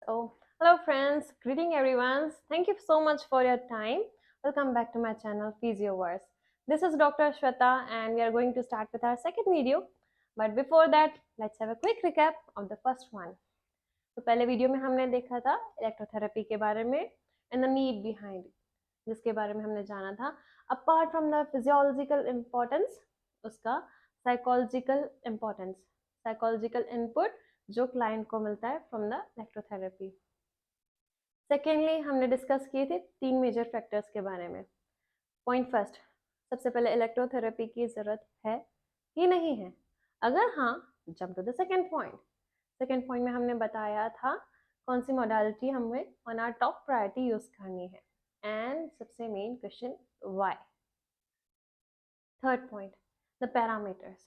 So, hello friends, greeting everyone. Thank you so much for your time. Welcome back to my channel Physioverse. This is Dr. Shweta and we are going to start with our second video. But before that, let's have a quick recap of the first one. तो पहले video में हमने देखा था electrotherapy के बारे में and the need behind it, जिसके बारे में हमने जाना था apart from the physiological importance उसका साइकोलॉजिकल इनपुट जो क्लाइंट को मिलता है फ्रॉम द इलेक्ट्रोथेरेपी। सेकेंडली हमने डिस्कस किए थे 3 मेजर फैक्टर्स के बारे में। पॉइंट फर्स्ट, सबसे पहले इलेक्ट्रोथेरेपी की ज़रूरत है कि नहीं है, अगर हाँ jump to the second point. Second point में हमने बताया था कौन सी मॉडलिटी हमें on our top priority use करनी है एंड सबसे main question why. Third point, the parameters.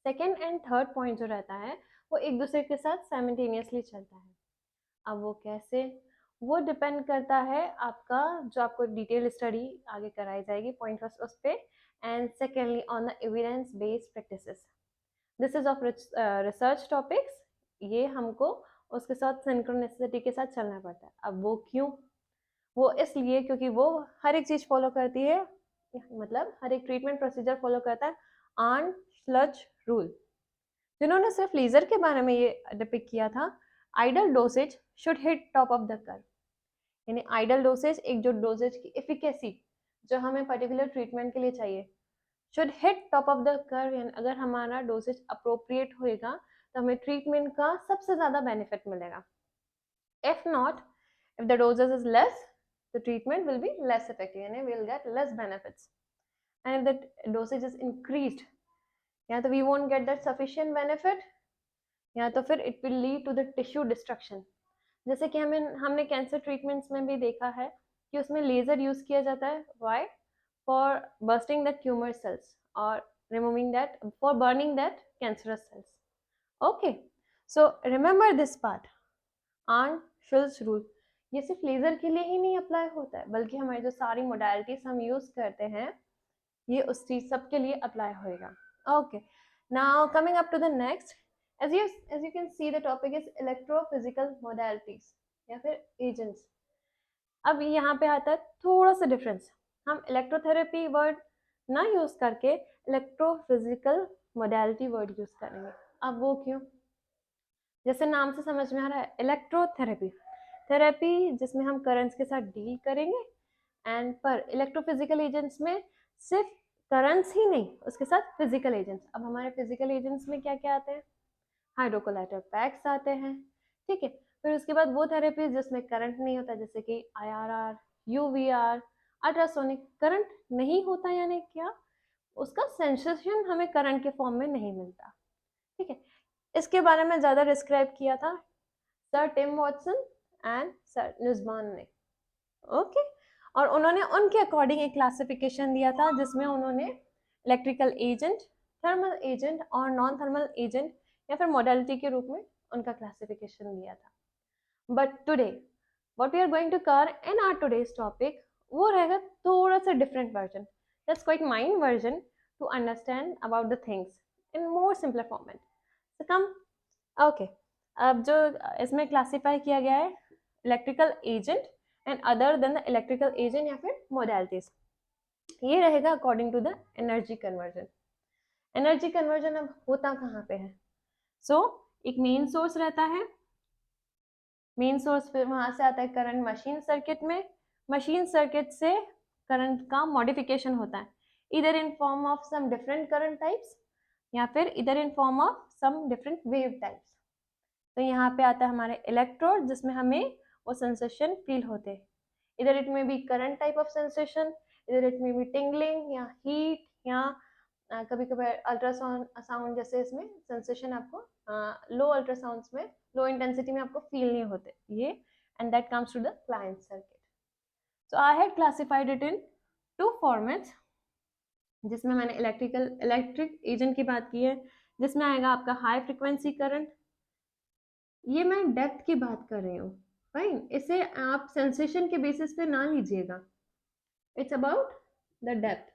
Second and third point जो रहता है वो एक दूसरे के साथ साइमल्टेनियसली चलता है। अब वो कैसे, वो डिपेंड करता है आपका जो आपको डिटेल स्टडी आगे कराई जाएगी पॉइंट फर्स्ट उस पर, and secondly on the evidence based practices. This is of research topics, ये हमको उसके साथ सिंक्रोनिसिटी के साथ चलना पड़ता है। अब वो क्यों, वो इसलिए क्योंकि वो हर एक चीज़ फॉलो करती है, मतलब हर एक ट्रीटमेंट प्रोसीजर फॉलो करता है आर्न स्लज रूल। जिन्होंने सिर्फ लेजर के बारे में ये डिपिक्ट किया था, ideal dosage should hit top of the curve, यानी आइडल डोसेज एक जो डोसेज की एफिकेसी जो हमें पर्टिकुलर ट्रीटमेंट के लिए चाहिए should hit top of the curve, यानी अगर हमारा डोसेज अप्रोप्रिएट होएगा तो हमें ट्रीटमेंट का सबसे ज़्यादा बेनिफिट मिलेगा। If not, if the dosage is less, the treatment will be less effective, यानी we'll get less benefits. And if the dosage is increased, या तो we won't get that sufficient benefit, या तो फिर it will lead to the tissue destruction। जैसे कि हमने cancer treatments में भी देखा है कि उसमें लेजर यूज किया जाता है, why, for bursting that tumour cells और removing that, for burning that cancerous cells. Okay, so remember this part, Arndt Schulz rule. ये सिर्फ लेजर के लिए ही नहीं अप्लाई होता है, बल्कि हमारी जो सारी मोडालिटीज हम यूज करते हैं ये उस चीज सबके लिए अप्लाई होएगा। Okay, now coming up to the next, as you can see the topic is electrophysical modalities या फिर एजेंट्स। अब यहाँ पे आता है थोड़ा सा डिफरेंस, हम इलेक्ट्रोथेरेपी वर्ड ना यूज करके इलेक्ट्रोफिजिकल मोडालिटी वर्ड यूज करेंगे। अब वो क्यों, जैसे नाम से समझ में आ रहा है इलेक्ट्रोथेरेपी, थेरेपी जिसमें हम करंट्स के साथ डील करेंगे, एंड पर इलेक्ट्रोफिजिकल एजेंट्स में सिर्फ करंट्स ही नहीं, उसके साथ फिजिकल एजेंट्स। अब हमारे फिजिकल एजेंट्स में क्या क्या आते हैं, हाइड्रोकोलाइटर पैक्स आते हैं, ठीक है। फिर उसके बाद वो थेरेपी जिसमें करंट नहीं होता, जैसे कि IRR, UVR, अल्ट्रासोनिक। करंट नहीं होता यानी क्या, उसका सेंसेशन हमें करंट के फॉर्म में नहीं मिलता, ठीक है। इसके बारे में ज़्यादा डिस्क्राइब किया था sir Tim Watson and sir Nusbaum ने, ओके। और उन्होंने उनके अकॉर्डिंग एक क्लासिफिकेशन दिया था जिसमें उन्होंने इलेक्ट्रिकल एजेंट, थर्मल एजेंट और नॉन थर्मल एजेंट या फिर मॉडलिटी के रूप में उनका क्लासिफिकेशन दिया था। But today what we are going to cover in our today's topic वो रहेगा थोड़ा सा different version, that's quite mine version to understand about the things in more simpler format. So come, okay. अब जो इसमें classify किया गया है electrical agent and other than the electrical agent या फिर मोडालिटीज, ये रहेगा according to the energy conversion. Energy conversion अब होता कहाँ पे है, सो एक मेन सोर्स रहता है, मेन सोर्स फिर वहां से आता है करंट मशीन सर्किट में, मशीन सर्किट से करंट का मॉडिफिकेशन होता है इधर in form of some different current types या फिर इधर in form of some different wave types. तो यहाँ पे आता है हमारे इलेक्ट्रोड जिसमें हमें वो सेंसेशन फील होते हैं, इधर it may be current type of sensation, इधर इट में बी टिंगलिंग या हीट या कभी कभी अल्ट्रासाउंड साउंड जैसे इसमें सेंसेशन आपको लो अल्ट्रासाउंड्स में लो इंटेंसिटी में आपको फील नहीं होते ये, and that comes to the client circuit. So I had classified it in 2 formats, जिसमें मैंने इलेक्ट्रिक एजेंट की बात की है, जिसमें आएगा आपका हाई फ्रिक्वेंसी करंट, ये मैं डेप्थ की बात कर रही हूँ, फाइन। इसे आप सेंसेशन के बेसिस पे ना लीजिएगा, it's about the depth.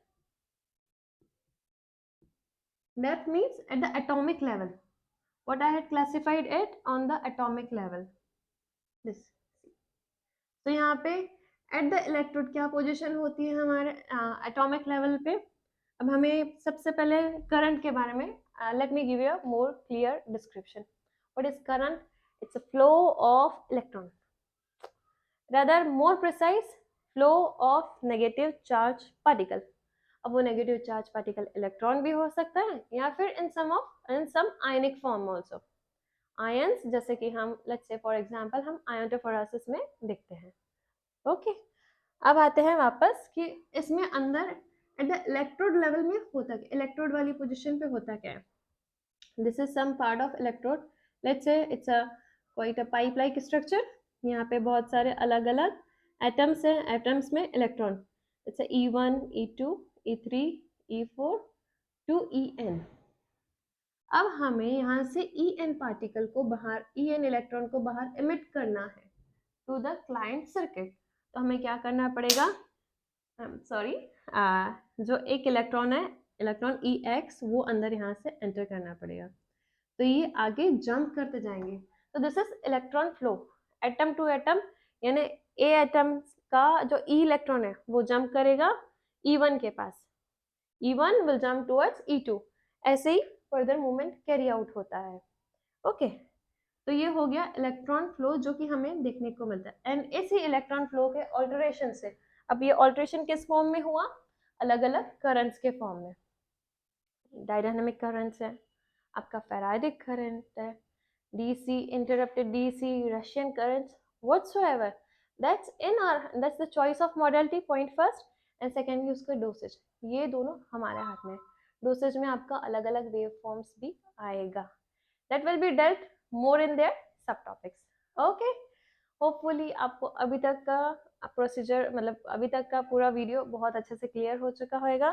Depth means at the atomic level, what I had classified it on the atomic level, this. तो यहाँ पे एट द इलेक्ट्रोड क्या पोजीशन होती है हमारे एटॉमिक लेवल पे। अब हमें सबसे पहले करंट के बारे में let me give you a more clear description. What is current? It's a flow of electron, rather more precise, flow of negative charge particle। अब वो नेगेटिव चार्ज पार्टिकल इलेक्ट्रॉन भी हो सकता है या फिर in some ionic form also. Ions जैसे कि हम लेट्स से फॉर एग्जांपल हम आयोनोफोरेसिस में देखते हैं। ओके, अब आते हैं वापस कि इसमें अंदर एट द इलेक्ट्रोड लेवल में होता क्या, इलेक्ट्रोड वाली पोजीशन पे होता क्या है। This is some part of electrode, let's say it's a quite a pipe like structure. यहाँ पे बहुत सारे अलग अलग एटम्स हैं, एटम्स में electron, it's E1 E2 E3 E4 to En। अब हमें यहाँ से En पार्टिकल को बाहर, En इलेक्ट्रॉन को बाहर इमिट करना है टू द क्लाइंट सर्किट। तो हमें क्या करना पड़ेगा, सॉरी जो एक इलेक्ट्रॉन है, इलेक्ट्रॉन Ex, वो अंदर यहाँ से एंटर करना पड़ेगा। तो ये आगे जंप करते जाएंगे। तो this is electron flow atom to atom, यानी ए एटम का जो ई इलेक्ट्रॉन है वो जंप करेगा E1 के पास, E1 will jump towards E2, ऐसे ही फर्दर मूवमेंट कैरी आउट होता है। ओके, तो ये हो गया इलेक्ट्रॉन फ्लो जो कि हमें देखने को मिलता है। एंड इसी इलेक्ट्रॉन फ्लो के ऑल्टरेशन से, अब ये ऑल्टरेशन किस फॉर्म में हुआ, अलग अलग करंट्स के फॉर्म में। डायनामिक करंट्स है, आपका फेराइडिक करंट है, DC interrupted DC Russian currents whatsoever, that's the choice of modality point first, and secondly उसका डोसेज। ये दोनों हमारे हाथ में, डोसेज में आपका अलग अलग वेव फॉर्म्स भी आएगा, that will be dealt more in their subtopics। okay, hopefully आपको अभी तक का प्रोसीजर, मतलब अभी तक का पूरा वीडियो बहुत अच्छे से क्लियर हो चुका होगा।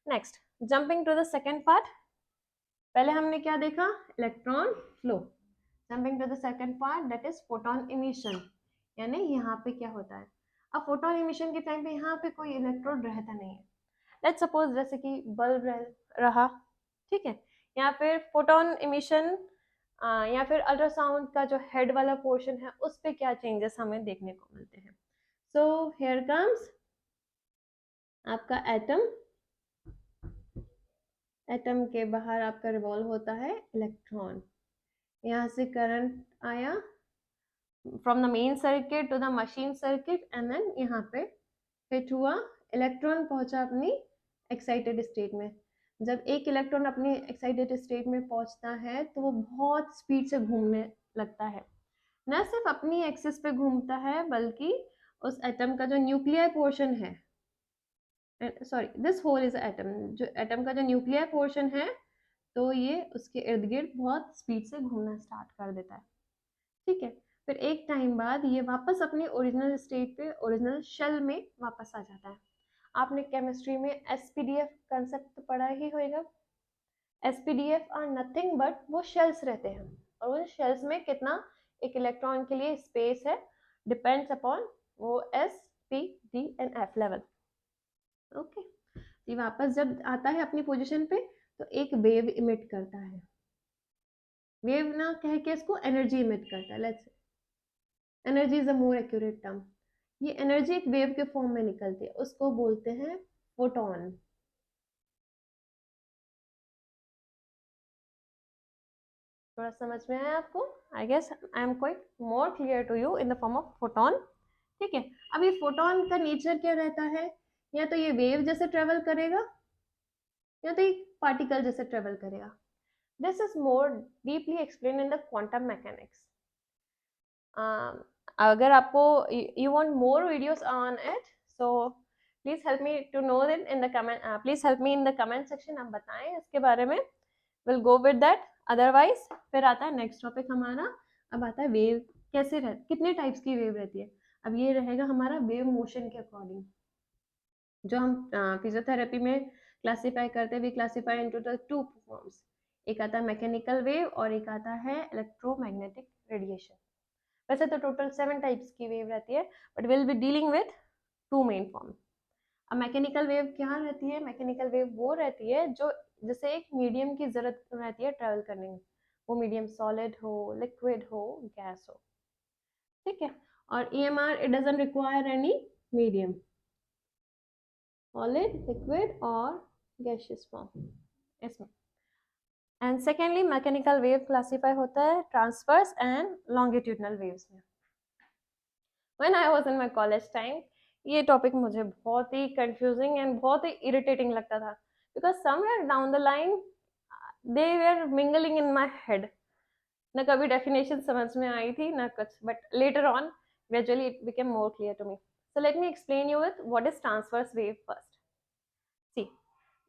Next, jumping to the second part. पहले हमने क्या देखा, electron flow. Jumping to the second part, that is photon emission, यानी यहाँ पे क्या होता है। अब फोटोन इमिशन के टाइम पे यहाँ पे कोई इलेक्ट्रोड रहता नहीं है। लेट्स सपोज जैसे कि बल्ब रहा, ठीक है, या फिर फोटोन इमिशन या फिर अल्ट्रासाउंड का जो हेड वाला पोर्शन है उस पे क्या चेंजेस हमें देखने को मिलते हैं। सो हियर कम्स आपका एटम, एटम के बाहर आपका रिवॉल्व होता है इलेक्ट्रॉन, यहाँ से करंट आया from the main circuit to the machine circuit, and then यहाँ पे हिट हुआ, इलेक्ट्रॉन पहुंचा अपनी एक्साइटेड स्टेट में। जब एक इलेक्ट्रॉन अपनी एक्साइटेड स्टेट में पहुंचता है तो वो बहुत स्पीड से घूमने लगता है, न सिर्फ अपनी एक्सिस पे घूमता है बल्कि उस एटम का जो न्यूक्लियर पोर्शन है, sorry this whole is atom, जो एटम का जो न्यूक्लियर पोर्शन है तो ये उसके इर्द गिर्द बहुत स्पीड से घूमना स्टार्ट कर देता है। ठीक है, फिर एक टाइम बाद ये वापस अपनी ओरिजिनल स्टेट पे, ओरिजिनल शेल में वापस आ जाता है। आपने केमिस्ट्री में SPDF कंसेप्ट पढ़ा ही होगा। SPDF आर नथिंग बट वो शेल्स रहते हैं, और वो शेल्स में कितना एक इलेक्ट्रॉन के लिए स्पेस है डिपेंड्स अपॉन वो S P D and F level. Okay, ये वापस जब आता है अपनी पोजीशन पे तो एक वेव इमिट करता है, वेव ना कह के इसको एनर्जी इमिट करता है। Let's energy is a more accurate term. ये एनर्जी एक वेव के फॉर्म में निकलती है, उसको बोलते हैं फोटोन। थोड़ा समझ में आया आपको? I guess I am quite more clear to you in the form of photon. ठीक है, अब ये फोटोन का नेचर क्या रहता है, या तो ये वेव जैसे ट्रेवल करेगा या तो ये पार्टिकल जैसे ट्रेवल करेगा। This is more deeply explain in the quantum mechanics. अगर आपको you want more videos on it, so please help me to know it in the comment, please help me in the comment section, आप बताएं इसके बारे में, will go with that. Otherwise फिर आता है नेक्स्ट टॉपिक हमारा, अब आता है वेव कैसे रहती, कितने टाइप्स की वेव रहती है। अब ये रहेगा हमारा वेव मोशन के अकॉर्डिंग, जो हम फिजियोथेरेपी में क्लासीफाई करते हैं। We classify into the two forms, एक आता है मैकेनिकल वेव और एक आता है इलेक्ट्रोमैग्नेटिक रेडिएशन। वैसे तो टोटल 7 टाइप्स की वेव रहती है, but will be dealing with 2 main form. अब मैकेनिकल वेव क्या रहती है, मैकेनिकल वेव वो रहती है जो जैसे एक मीडियम की जरूरत रहती है ट्रेवल करने में, वो मीडियम सॉलिड हो, लिक्विड हो, गैस हो। ठीक है। और EMR it doesn't require any medium, solid, liquid और गैसियस फॉर्म इसमें। And secondly mechanical wave classify होता है ट्रांसवर्स एंड लॉन्गिट्यूडनल वेव्स में। When I was in my college time ये टॉपिक मुझे बहुत ही कंफ्यूजिंग एंड बहुत ही इरिटेटिंग लगता था, because somewhere down the line they were mingling in my head. ना कभी डेफिनेशन समझ में आई थी ना कुछ, but later on gradually it became more clear to me. So let me explain you with what is transverse wave first. See,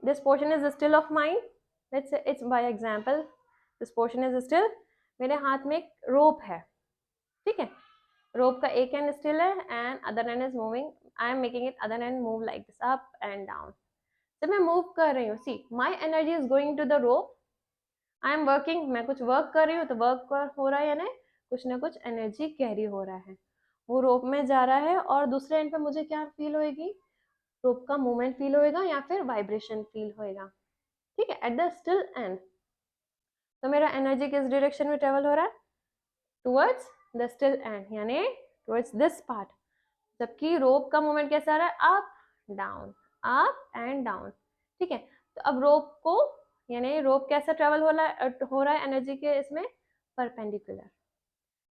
this portion is still of mine. Let's say it's by example. This portion is still. मेरे हाथ में एक रोप है, ठीक है। Rope का एक end still है and other end is moving. I am making it other end move like this up and down. जब मैं मूव कर रही हूँ, see my energy is going to the rope. I am working, मैं कुछ work कर रही हूँ तो वर्क हो रहा है, यानी कुछ ना कुछ एनर्जी कैरी हो रहा है, वो रोप में जा रहा है। और दूसरे एंड पे मुझे क्या फील होएगी, रोप का मूवमेंट फील होएगा या फिर वाइब्रेशन फील होएगा, ठीक है, एट द स्टिल एंड। तो मेरा एनर्जी किस डायरेक्शन में ट्रेवल हो रहा है, टुवर्ड्स द स्टिल एंड, यानी टुवर्ड्स दिस पार्ट। जबकि रोप का मूवमेंट कैसा आ रहा है, अप एंड डाउन, ठीक है। तो अब रोप को, यानी रोप कैसा ट्रेवल हो रहा है एनर्जी के इसमें, परपेंडिकुलर,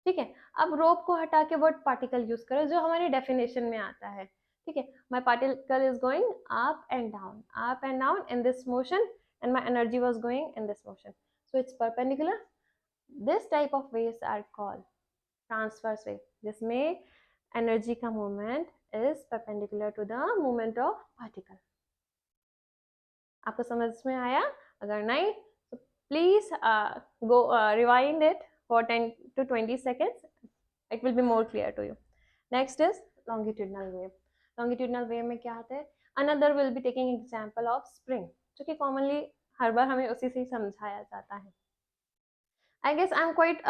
ठीक है। अब रोप को हटा के वर्ड पार्टिकल यूज करो जो हमारी डेफिनेशन में आता है, ठीक है। My particle is going up and down in this motion and my energy was going in this motion, so it's perpendicular. This type of waves are called transverse wave, जिसमें energy का movement is perpendicular to the movement of particle. आपको समझ में आया? अगर नहीं तो please go rewind it for 10 to 20 seconds. It will be more clear to you. Next is longitudinal wave. Longitudinal wave में क्या आता है? Another will be taking example of spring, जो कि commonly हर बार हमें उसी से समझाया जाता है। I guess I'm quite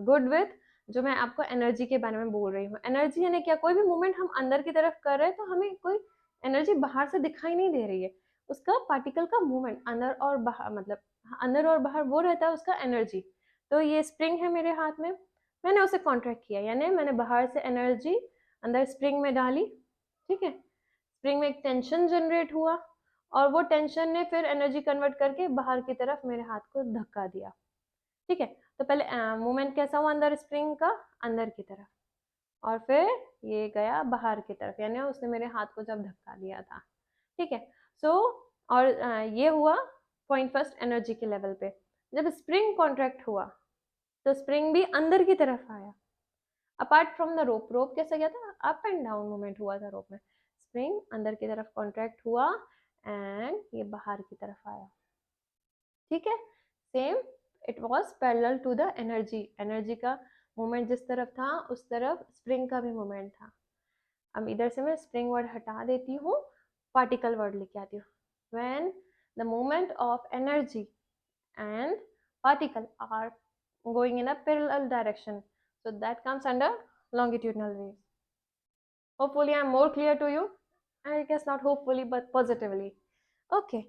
good with जो मैं आपको एनर्जी के बारे में बोल रही हूँ। एनर्जी यानी क्या, कोई भी मूवमेंट हम अंदर की तरफ कर रहे हैं तो हमें कोई एनर्जी बाहर से दिखाई नहीं दे रही है, उसका पार्टिकल का मूवमेंट अंदर और बाहर, मतलब अंदर और बाहर वो रहता है उसका एनर्जी। तो ये स्प्रिंग है मेरे हाथ में, मैंने उसे कॉन्ट्रैक्ट किया, यानी मैंने बाहर से एनर्जी अंदर स्प्रिंग में डाली, ठीक है। स्प्रिंग में एक टेंशन जनरेट हुआ और वो टेंशन ने फिर एनर्जी कन्वर्ट करके बाहर की तरफ मेरे हाथ को धक्का दिया, ठीक है। तो पहले मूवमेंट कैसा हुआ अंदर स्प्रिंग का, अंदर की तरफ, और फिर ये गया बाहर की तरफ, यानी उसने मेरे हाथ को जब धक्का दिया था, ठीक है। सो और ये हुआ पॉइंट फर्स्ट एनर्जी के लेवल पे। जब स्प्रिंग कॉन्ट्रैक्ट हुआ तो स्प्रिंग भी अंदर की तरफ आया, अपार्ट फ्रॉम द रोप। रोप कैसा गया था, अप एंड डाउन मूवमेंट हुआ था रोप में, स्प्रिंग अंदर की तरफ कॉन्ट्रैक्ट हुआ एंड ये बाहर की तरफ आया, ठीक है। Same it was parallel to the energy, energy का मूवमेंट जिस तरफ था उस तरफ स्प्रिंग का भी मूवमेंट था। अब इधर से मैं स्प्रिंग वर्ड हटा देती हूँ, पार्टिकल वर्ड लेके आती हूँ। When the movement of energy and particle are going in a parallel direction, so that comes under longitudinal waves. Hopefully I'm more clear to you. I guess not hopefully but positively. Okay,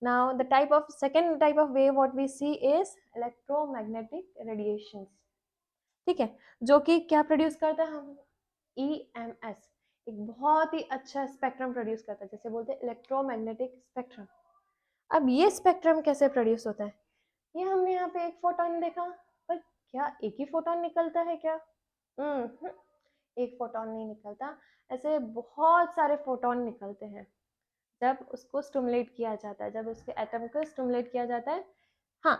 now the second type of wave what we see is electromagnetic radiations, ठीक है, जो कि क्या produce करता है, हम EMS, एक बहुत ही अच्छा स्पेक्ट्रम प्रोड्यूस करता है, जैसे बोलते हैं इलेक्ट्रोमैग्नेटिक स्पेक्ट्रम। अब ये स्पेक्ट्रम कैसे प्रोड्यूस होता है, ये हमने यहाँ पे एक फोटोन देखा, पर क्या एक ही फोटोन निकलता है क्या? एक फोटोन नहीं निकलता, ऐसे बहुत सारे फोटोन निकलते हैं जब उसको स्टिमुलेट किया जाता है, जब उसके एटम को स्टिमुलेट किया जाता है। हाँ,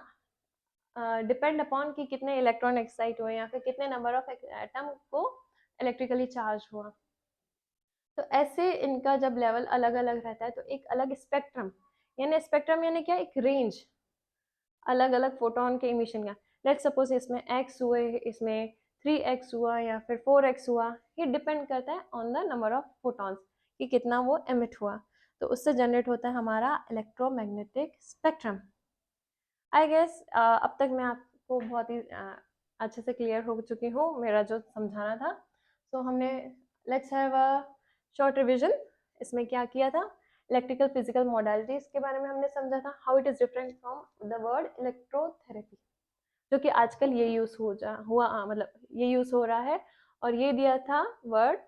डिपेंड अपॉन कि कितने इलेक्ट्रॉन एक्साइट हुए या फिर कितने नंबर ऑफ एटम को इलेक्ट्रिकली चार्ज हुआ। तो ऐसे इनका जब लेवल अलग अलग रहता है तो एक अलग स्पेक्ट्रम यानी क्या, एक रेंज अलग अलग फोटोन के इमिशन का। लेट्स सपोज इसमें x हुए, इसमें 3x हुआ या फिर 4x हुआ, ये डिपेंड करता है on the number of photons कि कितना वो एमिट हुआ, तो उससे जनरेट होता है हमारा इलेक्ट्रोमैग्नेटिक स्पेक्ट्रम। आई गेस अब तक मैं आपको बहुत ही अच्छे से क्लियर हो चुकी हूँ मेरा जो समझाना था। तो हमने let's have a short revision. इसमें क्या किया था, इलेक्ट्रिकल फिजिकल मॉडलिटीज के बारे में हमने समझा था, how it is different from the word electrotherapy. जो कि आजकल ये यूज मतलब ये यूज हो रहा है, और ये दिया था word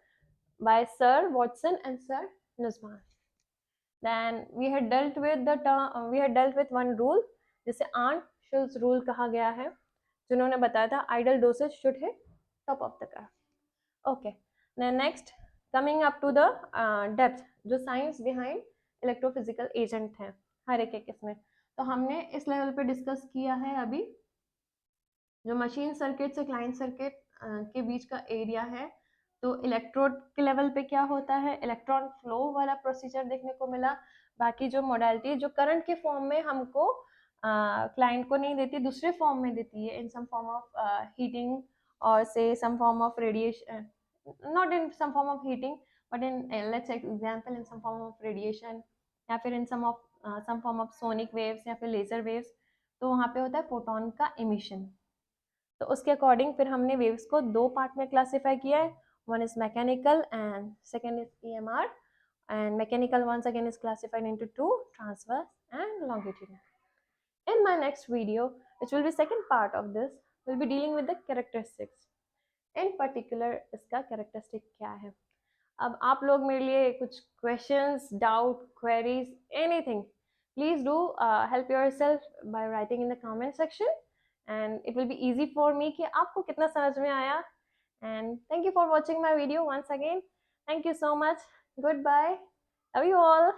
by sir Watson and sir Nusbaum. Then we had dealt with one rule, जिसे आर्न शुल्स रूल कहा गया है, जिन्होंने बताया था ideal dosage should hit top of the curve. Okay, next coming up to the depth, जो science behind electrophysical agent है हर एक इसमें। तो हमने इस लेवल पे डिस्कस किया है अभी जो मशीन सर्किट से क्लाइंट सर्किट के बीच का एरिया है। तो इलेक्ट्रोड के लेवल पे क्या होता है, इलेक्ट्रॉन फ्लो वाला प्रोसीजर देखने को मिला। बाकी जो मोडालिटी जो करंट के फॉर्म में हमको क्लाइंट को नहीं देती, दूसरे फॉर्म में देती है, in some form of heating और से some form of radiation, not in some form of heating but in let's example in some form of radiation, या फिर in some form of sonic waves या फिर laser waves. तो वहाँ पे होता है फोटोन का इमिशन। तो उसके अकॉर्डिंग फिर हमने वेव्स को दो पार्ट में क्लासिफाई किया है, one is mechanical and second is EMR, and mechanical once again is classified into two, transverse and longitudinal. In my next video, which will be second part of this, we'll be dealing with the characteristics. In particular इसका characteristic क्या है। अब आप लोग मेरे लिए कुछ questions, doubt, queries, anything, please do help yourself by writing in the comment section, and it will be easy for me कि आपको कितना समझ में आया। And thank you for watching my video once again. Thank you so much. Goodbye. Love you all.